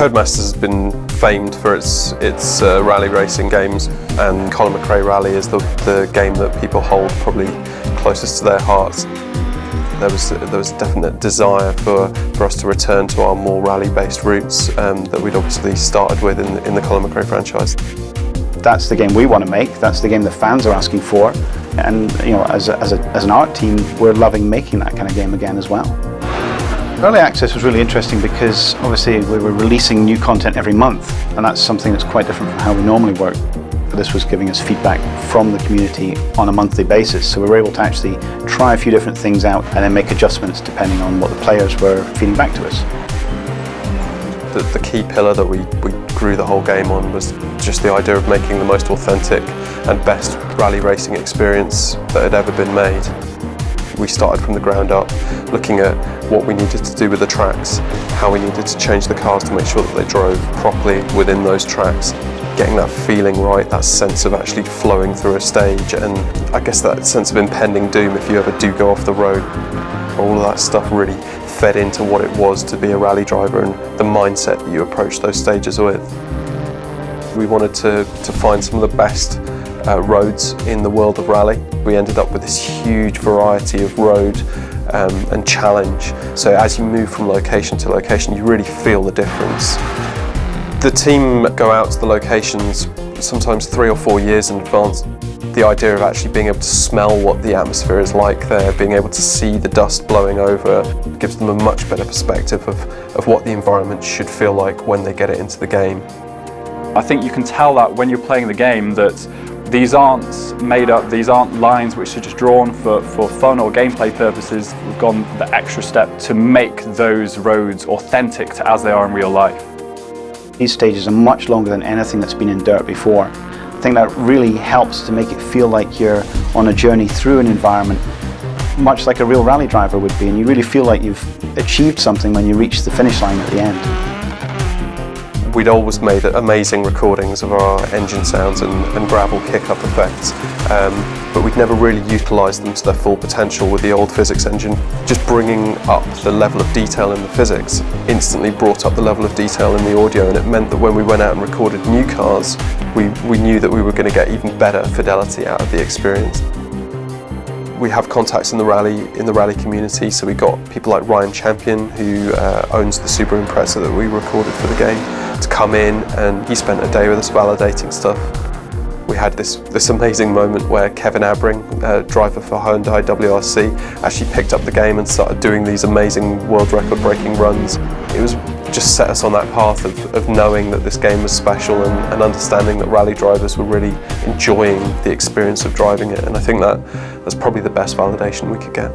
Codemasters has been famed for its rally racing games, and Colin McRae Rally is the game that people hold probably closest to their hearts. There was a definite desire for us to return to our more rally-based roots that we'd obviously started with in the Colin McRae franchise. That's the game we want to make, that's the game the fans are asking for, and you know, as an art team, we're loving making that kind of game again as well. Early access was really interesting because obviously we were releasing new content every month, and that's something that's quite different from how we normally work. But this was giving us feedback from the community on a monthly basis, so we were able to actually try a few different things out and then make adjustments depending on what the players were feeding back to us. The key pillar that we grew the whole game on was just the idea of making the most authentic and best rally racing experience that had ever been made. We started from the ground up, looking at what we needed to do with the tracks, how we needed to change the cars to make sure that they drove properly within those tracks, getting that feeling right, that sense of actually flowing through a stage, and I guess that sense of impending doom if you ever do go off the road. All of that stuff really fed into what it was to be a rally driver and the mindset that you approach those stages with. We wanted to find some of the best roads in the world of rally. We ended up with this huge variety of road and challenge. So as you move from location to location, you really feel the difference. The team go out to the locations sometimes 3 or 4 years in advance. The idea of actually being able to smell what the atmosphere is like there, being able to see the dust blowing over, gives them a much better perspective of what the environment should feel like when they get it into the game. I think you can tell that when you're playing the game that these aren't made up, these aren't lines which are just drawn for fun or gameplay purposes. We've gone the extra step to make those roads authentic to as they are in real life. These stages are much longer than anything that's been in dirt before. I think that really helps to make it feel like you're on a journey through an environment, much like a real rally driver would be, and you really feel like you've achieved something when you reach the finish line at the end. We'd always made amazing recordings of our engine sounds and gravel kick-up effects, but we'd never really utilised them to their full potential with the old physics engine. Just bringing up the level of detail in the physics instantly brought up the level of detail in the audio, and it meant that when we went out and recorded new cars, we knew that we were going to get even better fidelity out of the experience. We have contacts in the rally community, so we got people like Ryan Champion, who owns the Super Impreza that we recorded for the game, to come in, and he spent a day with us validating stuff. We had this amazing moment where Kevin Abring, driver for Hyundai WRC, actually picked up the game and started doing these amazing world record breaking runs. It was just set us on that path of knowing that this game was special and understanding that rally drivers were really enjoying the experience of driving it, and I think that's probably the best validation we could get.